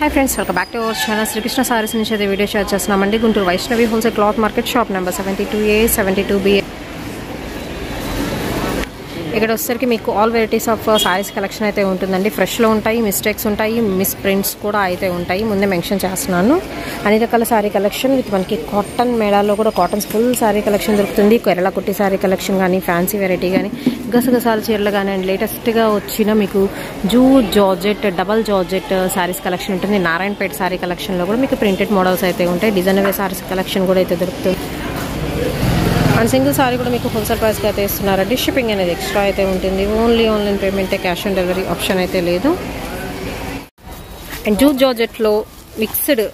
Hi friends, welcome back to our channel. Sri Krishna Sarees నుంచి అయితే video share చేస్తున్నామండి. Guntur Vaishnavi wholesale cloth market shop number 72A 72B. ఇక్కడ వచ్చేసరికి మీకు all varieties of saris collection అయితే ఉంటుందండి. ఫ్రెష్లో ఉంటాయి, మిస్టేక్స్ ఉంటాయి, మిస్ ప్రింట్స్ కూడా అయితే ఉంటాయి. ముందే మెన్షన్ చేస్తున్నాను. అన్ని రకాల సారీ కలెక్షన్ విత్ మనకి కాటన్ మేళాల్లో కూడా కాటన్స్ ఫుల్ సారీ కలెక్షన్ దొరుకుతుంది. కేరళ కుట్టి సారీ కలెక్షన్ కానీ, ఫ్యాన్సీ వెరైటీ కానీ, గసగసాల చీరలు కానీ, అండ్ లేటెస్ట్గా వచ్చిన మీకు jute georgette, double georgette saris collection ఉంటుంది. నారాయణపేట సారీ కలెక్షన్లో కూడా మీకు ప్రింటెడ్ మోడల్స్ అయితే ఉంటాయి. డిజైనర్ సారీస్ కలెక్షన్ కూడా అయితే దొరుకుతుంది. అండ్ సింగిల్ సారీ కూడా మీకు హోల్సేల్ ప్రైస్కి అయితే ఇస్తున్నారండి. షిప్పింగ్ అనేది ఎక్స్ట్రా అయితే ఉంటుంది. ఓన్లీ ఆన్లైన్ పేమెంటే, క్యాష్ ఆన్ డెలివరీ ఆప్షన్ అయితే లేదు. అండ్ జూట్ జార్జెట్లో మిక్స్డ్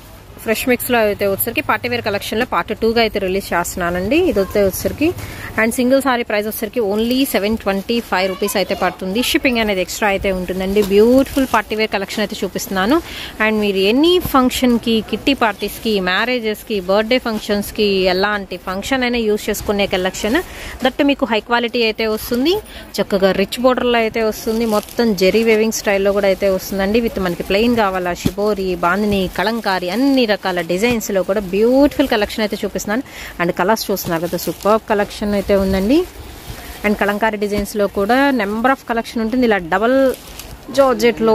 ఫ్రెష్ మిక్స్లో అయితే వచ్చేసరికి పార్టీ వేర్ కలెక్షన్లో పార్ట్ 2గా అయితే రిలీజ్ చేస్తున్నానండి. ఇది వచ్చేసరికి అండ్ సింగిల్ సారీ ప్రైస్ వచ్చేసరికి ఓన్లీ 725 రూపీస్ అయితే పడుతుంది. షిప్పింగ్ అనేది ఎక్స్ట్రా అయితే ఉంటుందండి. బ్యూటిఫుల్ పార్టీ వేర్ కలెక్షన్ అయితే చూపిస్తున్నాను. అండ్ మీరు ఎనీ ఫంక్షన్కి, కిట్టి పార్టీస్కి, మ్యారేజెస్కి, బర్త్డే ఫంక్షన్స్కి, ఎలాంటి ఫంక్షన్ అయినా యూజ్ చేసుకునే కలెక్షన్ దట్ మీకు హై క్వాలిటీ అయితే వస్తుంది. చక్కగా రిచ్ బోర్డర్లో అయితే వస్తుంది. మొత్తం జెరీ వేవింగ్ స్టైల్లో కూడా అయితే వస్తుందండి. విత్ మనకి ప్లెయిన్ కావాలా, షిబోరి, బాందిని, కలంకారీ అన్ని రకాల డిజైన్స్ లో కూడా బ్యూటిఫుల్ కలెక్షన్ అయితే చూపిస్తున్నాను. అండ్ కలర్స్ చూస్తున్నారు కదా, సూపర్ కలెక్షన్ అయితే ఉందండి. అండ్ కలంకారీ డిజైన్స్ లో కూడా నెంబర్ ఆఫ్ కలెక్షన్ ఉంటుంది. ఇలా డబల్ జార్జెట్ లో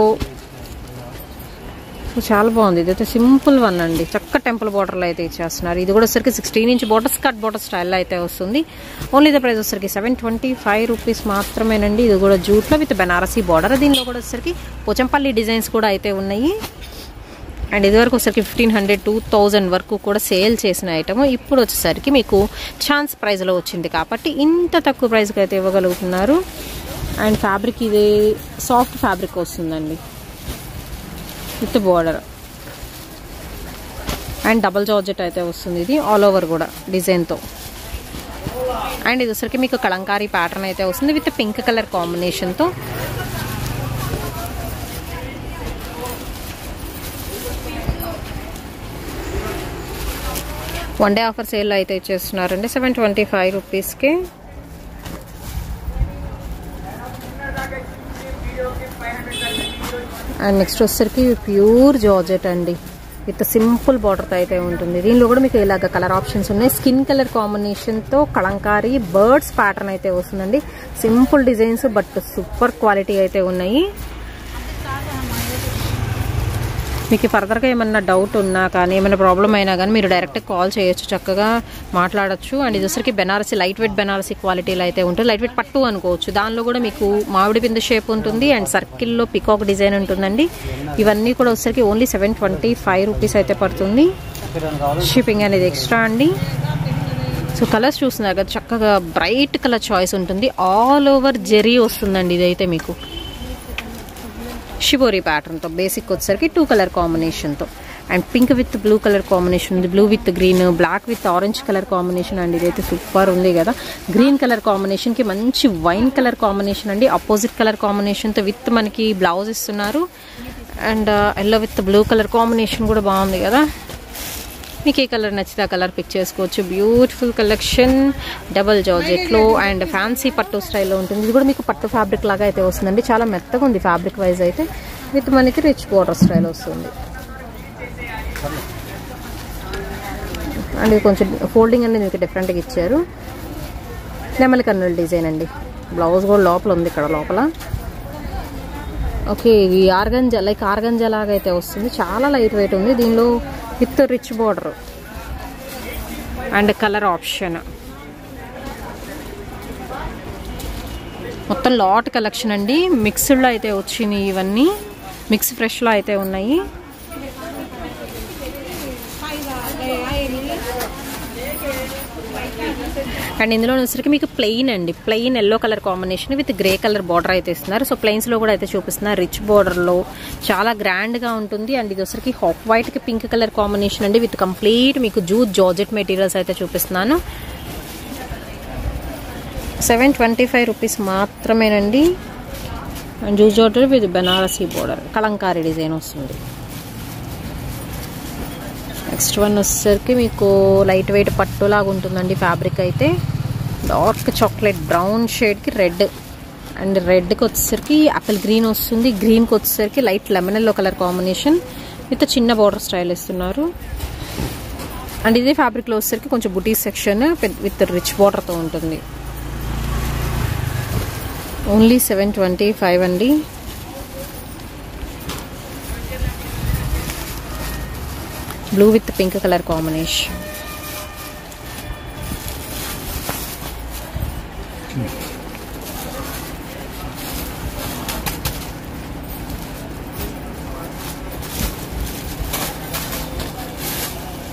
చాలా బాగుంది. ఇదైతే సింపుల్ వన్ అండి. చక్క టెంపుల్ బోర్డర్లో అయితే ఇచ్చేస్తున్నారు. ఇది కూడా వచ్చరికి 16 ఇంచ్ బోర్డర్, స్కర్ట్ బోర్డర్ స్టైల్లో అయితే వస్తుంది. ఓన్లీ ద ప్రైస్ వచ్చరికి 725 రూపీస్ మాత్రమేనండి. ఇది కూడా జూట్లో విత్ బెనారసీ బోర్డర్. దీనిలో కూడా వచ్చరికి పోచంపల్లి డిజైన్స్ కూడా అయితే ఉన్నాయి. అండ్ ఇదివరకు వచ్చేసరికి 1500, 2000 వరకు కూడా సేల్ చేసిన ఐటమ్ ఇప్పుడు వచ్చేసరికి మీకు ఛాన్స్ ప్రైస్లో వచ్చింది కాబట్టి ఇంత తక్కువ ప్రైస్కి అయితే ఇవ్వగలుగుతున్నారు. అండ్ ఫ్యాబ్రిక్ ఇది సాఫ్ట్ ఫ్యాబ్రిక్ వస్తుందండి with border. And double georgette అయితే వస్తుంది. ఇది ఆల్ ఓవర్ కూడా డిజైన్తో. అండ్ ఇది వచ్చేసరికి మీకు కలంకారీ ప్యాటర్న్ అయితే వస్తుంది విత్ పింక్ కలర్ కాంబినేషన్తో. వన్ డే ఆఫర్ సేల్ అయితే ఇచ్చేస్తున్నారండి 725 రూపీస్కి. అండ్ నెక్స్ట్ వచ్చేసరికి ప్యూర్ జార్జెట్ అండి విత్ సింపుల్ బార్డర్తో అయితే ఉంటుంది. దీనిలో కూడా మీకు ఇలాగ కలర్ ఆప్షన్స్ ఉన్నాయి. స్కిన్ కలర్ కాంబినేషన్తో కలంకారీ బర్డ్స్ ప్యాటర్న్ అయితే వస్తుందండి. Simple designs but super quality అయితే ఉన్నాయి. మీకు ఫర్దర్గా ఏమన్నా డౌట్ ఉన్నా కానీ, ఏమైనా ప్రాబ్లం అయినా కానీ మీరు డైరెక్ట్గా కాల్ చేయొచ్చు, చక్కగా మాట్లాడచ్చు. అండ్ ఇది వచ్చరికి బెనారసీ, లైట్ వెయిట్ బెనారసీ క్వాలిటీలో అయితే ఉంటుంది. లైట్ వెయిట్ పట్టు అనుకోవచ్చు. దానిలో కూడా మీకు మామిడి బిందు షేప్ ఉంటుంది అండ్ సర్కిల్లో పికాక్ డిజైన్ ఉంటుందండి. ఇవన్నీ కూడా వచ్చరికి ఓన్లీ 725 రూపీస్ అయితే పడుతుంది. షిప్పింగ్ అనేది ఎక్స్ట్రా అండి. సో కలర్స్ చూస్తున్నారు కదా, చక్కగా బ్రైట్ కలర్ చాయిస్ ఉంటుంది. ఆల్ ఓవర్ జెరీ వస్తుందండి. ఇదైతే మీకు షిబోరి ప్యాటర్న్తో బేసిక్ వచ్చేసరికి 2 కలర్ కాంబినేషన్తో. And pink with blue colour combination ఉంది, blue with green, black with orange colour combination అండి. ఇదైతే సూపర్ ఉంది కదా. గ్రీన్ కలర్ కాంబినేషన్కి మంచి వైన్ కలర్ కాంబినేషన్ అండి. అపోజిట్ కలర్ కాంబినేషన్తో విత్ మనకి బ్లౌజ్ ఇస్తున్నారు. And yellow with blue colour combination కూడా బాగుంది కదా. మీకు ఏ కలర్ నచ్చితే ఆ కలర్ పిక్ చేసుకోవచ్చు. బ్యూటిఫుల్ కలెక్షన్ డబల్ జార్జెట్లో అండ్ ఫ్యాన్సీ పట్టు స్టైల్లో ఉంటుంది. ఇది కూడా మీకు పట్టు ఫ్యాబ్రిక్ లాగా అయితే వస్తుందండి. చాలా మెత్తగా ఉంది ఫ్యాబ్రిక్ వైజ్ అయితే. విత్ మనకి రిచ్ బోర్డర్ స్టైల్ వస్తుంది. అండ్ ఇది కొంచెం ఫోల్డింగ్ అనేది మీకు డిఫరెంట్గా ఇచ్చారు. నెమలి కన్నుల డిజైన్ అండి. బ్లౌజ్ కూడా లోపల ఉంది, ఇక్కడ లోపల. ఓకే, ఇది ఆర్గంజా, లైక్ ఆర్గంజా లాగా అయితే వస్తుంది. చాలా లైట్ వెయిట్ ఉంది. దీనిలో with rich border and colour option. మొత్తం లాట్ కలెక్షన్ అండి. మిక్స్డ్లో అయితే వచ్చినాయి. ఇవన్నీ మిక్స్ ఫ్రెష్లో అయితే ఉన్నాయి. అండ్ ఇందులో వచ్చరికి మీకు ప్లెయిన్ అండి, plain yellow colour combination with grey colour border అయితే ఇస్తున్నారు. సో ప్లెయిన్స్లో కూడా అయితే చూపిస్తున్నారు. రిచ్ బార్డర్లో చాలా గ్రాండ్గా ఉంటుంది. అండ్ ఇది వచ్చరికి హాఫ్ వైట్కి పింక్ కలర్ కాంబినేషన్ అండి విత్ కంప్లీట్ మీకు జూట్ జార్జెట్ మెటీరియల్స్ అయితే చూపిస్తున్నాను. 725 రూపీస్ మాత్రమేనండి. And jute georgette with Banarasi border, Kalamkari design వస్తుంది. నెక్స్ట్ వన్ వచ్చేసరికి మీకు లైట్ వెయిట్ పట్టులాగా ఉంటుందండి ఫ్యాబ్రిక్ అయితే. డార్క్ చాక్లెట్ బ్రౌన్ షేడ్కి రెడ్ అండ్ రెడ్కి వచ్చేసరికి యాపిల్ గ్రీన్ వస్తుంది. గ్రీన్కి వచ్చేసరికి light lemon yellow colour combination with చిన్న బోర్డర్ స్టైల్ ఇస్తున్నారు. అండ్ ఇదే ఫ్యాబ్రిక్లో వచ్చేసరికి కొంచెం బుటీస్ సెక్షన్ విత్ రిచ్ బోర్డర్తో ఉంటుంది. ఓన్లీ 725 అండి. Blue with pink colour combination.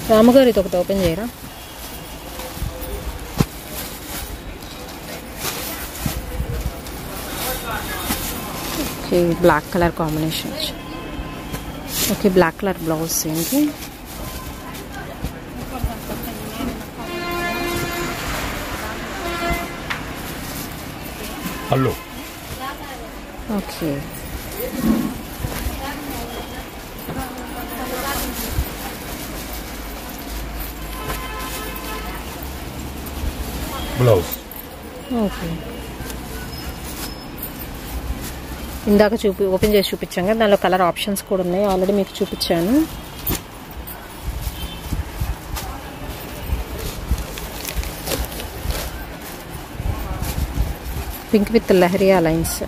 రామగారు ఇది ఒకటి ఓపెన్ చేయరా? Okay, black colour combination. Okay, black colour blouse ఏంటి? హలో. Okay, blouse. ఓకే, ఇందాక ఓపెన్ చేసి చూపించాం కదా, దానిలో కలర్ ఆప్షన్స్ కూడా ఉన్నాయి. ఆల్రెడీ మీకు చూపించాను. Pink with leheriya lines.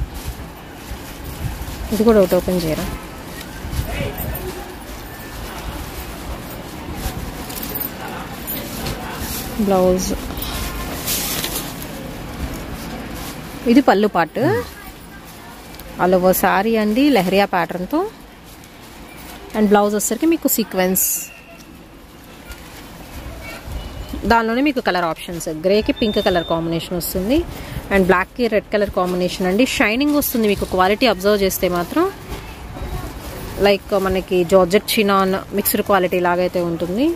ఇది కూడా ఒకటి ఓపెన్ చేయరా? బ్లౌజ్. ఇది పళ్ళు పార్ట్. ఆల్ ఓవర్ సారీ అండి, లహరియా ప్యాటర్న్తో. అండ్ బ్లౌజ్ వచ్చేసరికి మీకు సీక్వెన్స్, దానిలోనే మీకు కలర్ ఆప్షన్స్. గ్రేకి పింక్ కలర్ కాంబినేషన్ వస్తుంది అండ్ బ్లాక్కి రెడ్ కలర్ కాంబినేషన్ అండి. షైనింగ్ వస్తుంది మీకు, క్వాలిటీ అబ్జర్వ్ చేస్తే మాత్రం లైక్ మనకి జార్జెట్ చినాన్ మిక్స్డ్ క్వాలిటీ లాగైతే ఉంటుంది.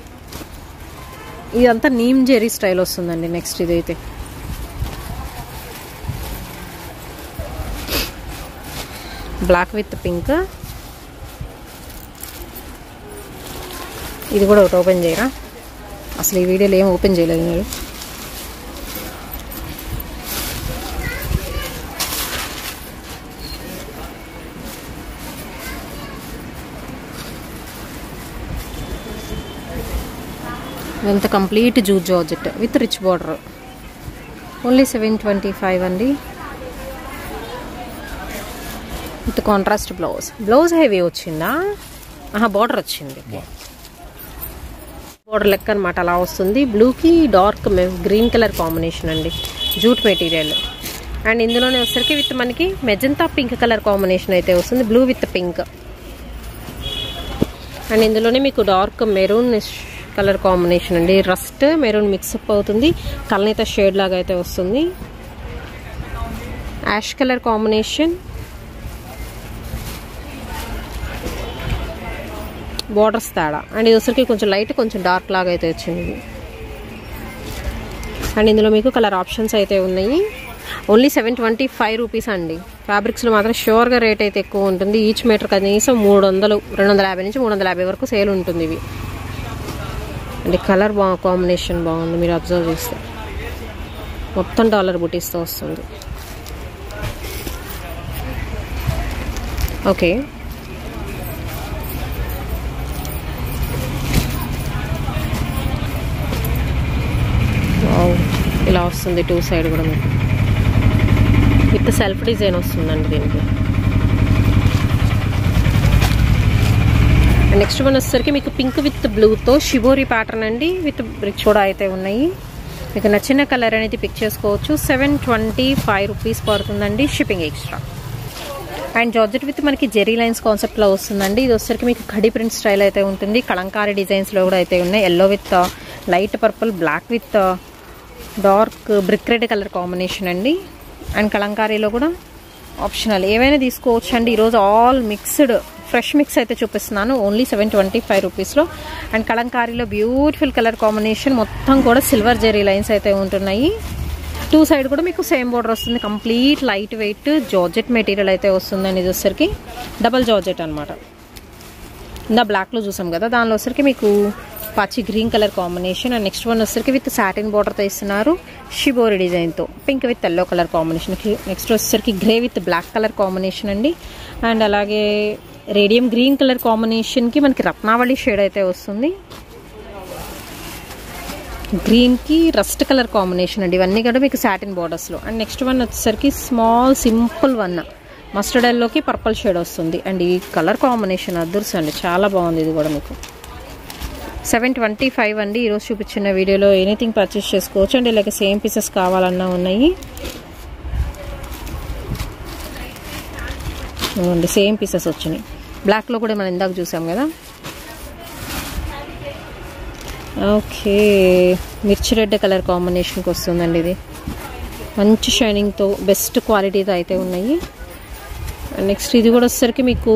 ఇదంతా నీమ్ జెరీ స్టైల్ వస్తుందండి. నెక్స్ట్ ఇదైతే బ్లాక్ విత్ పింక్. ఇది కూడా ఒకటి ఓపెన్ చేయరా? అసలు ఈ వీడియోలో ఏం ఓపెన్ చేయలేదు మీరు. ఇదంతా complete jute georgette with rich border. Only 725 అండి. With contrast blouse. Blouse heavy వచ్చిందా? బార్డర్ వచ్చింది. బోర్డర్ లెక్క అనమాట, అలా వస్తుంది. బ్లూకి డార్క్ గ్రీన్ కలర్ కాంబినేషన్ అండి, జూట్ మెటీరియల్. అండ్ ఇందులోనే వచ్చరికి విత్ మనకి మెజంతా పింక్ కలర్ కాంబినేషన్ అయితే వస్తుంది. Blue with pink. అండ్ ఇందులోనే మీకు డార్క్ మెరూన్ కలర్ కాంబినేషన్ అండి, రస్ట్ మెరూన్ మిక్సప్ అవుతుంది. కలనైతే షేడ్ లాగా అయితే వస్తుంది. Ash colour combination. బోర్డర్స్ తేడా. అండ్ ఇది వచ్చరికి కొంచెం లైట్ కొంచెం డార్క్ లాగా అయితే వచ్చింది. అండ్ ఇందులో మీకు కలర్ ఆప్షన్స్ అయితే ఉన్నాయి. ఓన్లీ 725 రూపీస్ అండి. ఫ్యాబ్రిక్స్లో మాత్రం షూర్గా రేట్ అయితే ఎక్కువ ఉంటుంది. ఈచ్ మీటర్ కనీసం 300, 250 నుంచి 350 వరకు సేల్ ఉంటుంది ఇవి. అంటే కలర్ కాంబినేషన్ బాగుంది, మీరు అబ్జర్వ్ చేస్తే మొత్తం డాలర్ బుటీస్తో వస్తుంది. ఓకే, ఇలా వస్తుంది. 2 సైడ్ కూడా మీకు విత్ సెల్ఫ్ డిజైన్ వస్తుందండి దీనికి. నెక్స్ట్ వన్ వచ్చేసరికి మీకు పింక్ విత్ బ్లూతో షిబోరి ప్యాటర్న్ అండి, విత్ బ్రిక్స్ కూడా అయితే ఉన్నాయి. మీకు నచ్చిన కలర్ అనేది పిక్ చేసుకోవచ్చు. 725 రూపీస్ పడుతుందండి, shipping extra. And georgette with మనకి జెరీ లైన్స్ కాన్సెప్ట్లో వస్తుందండి. ఇది వచ్చేసరికి మీకు ఖడీ ప్రింట్ స్టైల్ అయితే ఉంటుంది. కలంకారీ డిజైన్స్లో కూడా అయితే ఉన్నాయి. Yellow with light purple, black with dark brick red colour combination అండి. అండ్ కలంకారీలో కూడా ఆప్షనల్ ఏవైనా తీసుకోవచ్చు అండి. ఈరోజు ఆల్ మిక్స్డ్ ఫ్రెష్ మిక్స్ అయితే చూపిస్తున్నాను. ఓన్లీ 725 రూపీస్లో. అండ్ కలంకారీలో బ్యూటిఫుల్ కలర్ కాంబినేషన్, మొత్తం కూడా సిల్వర్ జెరీ లైన్స్ అయితే ఉంటున్నాయి. 2 సైడ్ కూడా మీకు సేమ్ బోర్డర్ వస్తుంది. Complete light weight georgette material అయితే వస్తుందండి. ఇది వచ్చరికి డబల్ జార్జెట్ అనమాట. ఇందా బ్లాక్లో చూసాం కదా, దానిలో వచ్చరికి మీకు పచ్చి green colour combination. And next one వచ్చరికి విత్ సాటిన్ బార్డర్తో ఇస్తున్నారు, షిబోరి డిజైన్తో. Pink with yellow colour combination. Next వచ్చేసరికి grey with black colour combination అండి. అండ్ అలాగే రేడియం గ్రీన్ కలర్ కాంబినేషన్కి మనకి రత్నావళి షేడ్ అయితే వస్తుంది. గ్రీన్కి రస్ట్ కలర్ కాంబినేషన్ అండి. ఇవన్నీ కూడా మీకు సాటిన్ బార్డర్స్లో. అండ్ నెక్స్ట్ వన్ వచ్చేసరికి స్మాల్ సింపుల్ వన్ మస్టర్డ్ ఎల్లోకి పర్పుల్ షేడ్ వస్తుంది. అండ్ ఈ కలర్ కాంబినేషన్ అదర్స్ అండి, చాలా బాగుంది. ఇది కూడా మీకు 725 అండి. ఈరోజు చూపించిన వీడియోలో ఎనీథింగ్ పర్చేస్ చేసుకోవచ్చు అండి. ఇలాగ సేమ్ పీసెస్ కావాలన్నా ఉన్నాయి. సేమ్ పీసెస్ వచ్చినాయి. బ్లాక్లో కూడా మనం ఇందాక చూసాం కదా. ఓకే, మిర్చి రెడ్ కలర్ కాంబినేషన్కి వస్తుందండి. ఇది మంచి షైనింగ్తో బెస్ట్ క్వాలిటీతో అయితే ఉన్నాయి. నెక్స్ట్ ఇది కూడా వచ్చేసరికి మీకు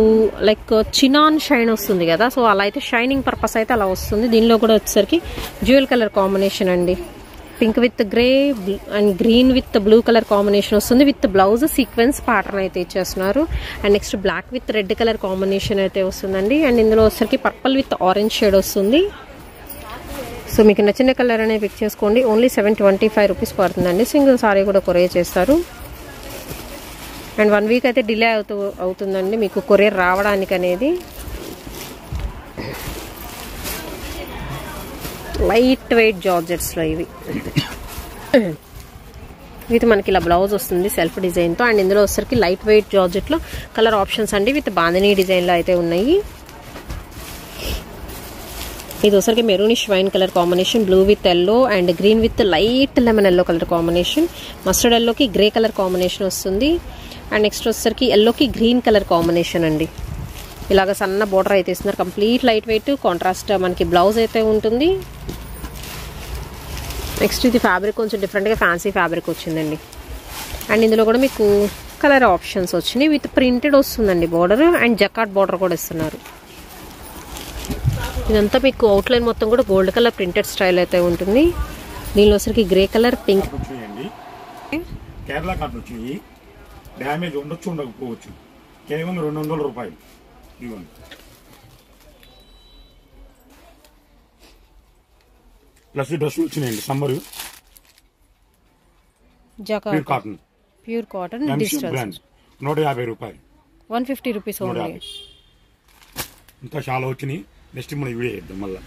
లైక్ చినాన్ షైన్ వస్తుంది కదా, సో అలా అయితే షైనింగ్ పర్పస్ అయితే అలా వస్తుంది. దీనిలో కూడా వచ్చేసరికి జ్యువెల్ కలర్ కాంబినేషన్ అండి. Pink with grey and green with blue colour combination వస్తుంది. విత్ బ్లౌజ్ సీక్వెన్స్ ప్యాటర్న్ అయితే ఇచ్చేస్తున్నారు. And next black with red colour combination అయితే వస్తుందండి. అండ్ ఇందులో వచ్చేసరికి పర్పుల్ విత్ ఆరెంజ్ షేడ్ వస్తుంది. సో మీకు నచ్చిన కలర్ అనేది పిక్ చేసుకోండి. ఓన్లీ 725 రూపీస్ పడుతుందండి. సింగిల్ సారీ కూడా కొరియర్ చేస్తారు. అండ్ 1 వీక్ అయితే డిలే అవుతుందండి మీకు కొరియర్ రావడానికి అనేది. లైట్ వెయిట్ జార్జెట్స్లో ఇవి. ఇది మనకి ఇలా బ్లౌజ్ వస్తుంది సెల్ఫ్ డిజైన్తో. అండ్ ఇందులో వచ్చేసరికి లైట్ వెయిట్ జార్జెట్లో కలర్ ఆప్షన్స్ అండి విత్ బాందినీ డిజైన్లో అయితే ఉన్నాయి. ఇది వచ్చరికి maroonish wine colour combination, blue with yellow and green with light lemon yellow colour combination. Mustard ఎల్లోకి గ్రే కలర్ కాంబినేషన్ వస్తుంది. అండ్ నెక్స్ట్ వచ్చేసరికి ఎల్లోకి గ్రీన్ కలర్ కాంబినేషన్ అండి. ఇలాగ సన్న బోర్డర్ అయితే ఇస్తున్నారు. కంప్లీట్ లైట్ వెయిట్ కాంట్రాస్ట్ మనకి బ్లౌజ్ అయితే ఉంటుంది. నెక్స్ట్ ఇది ఫ్యాబ్రిక్ కొంచెం డిఫరెంట్గా ఫ్యాన్సీ ఫ్యాబ్రిక్ వచ్చిందండి. అండ్ ఇందులో కూడా మీకు కలర్ ఆప్షన్స్ వచ్చినాయి. విత్ ప్రింటెడ్ వస్తుందండి బోర్డర్. అండ్ జకాట్ బోర్డర్ కూడా ఇస్తున్నారు. ఇదంతా మీకు అవుట్లైన్ మొత్తం కూడా గోల్డ్ కలర్ ప్రింటెడ్ స్టైల్ అయితే ఉంటుంది. దీనిలో వచ్చరికి grey colour, pink. Kerala cotton వచ్చినాయి. డ్యామేజ్ ఉండొచ్చు ఉండకపోవచ్చు. కేవలం 200 రూపాయలు. ఇవ్వండి. ప్లస్ డ్రెస్ వచ్చినాయండి. Summer pure cotton. Pure cotton 150 రూపాయలు. 150 రూపీస్. ఇంకా చాలా వచ్చినాయి. నెక్స్ట్ మనం వీడియో చేద్దాం మళ్ళీ.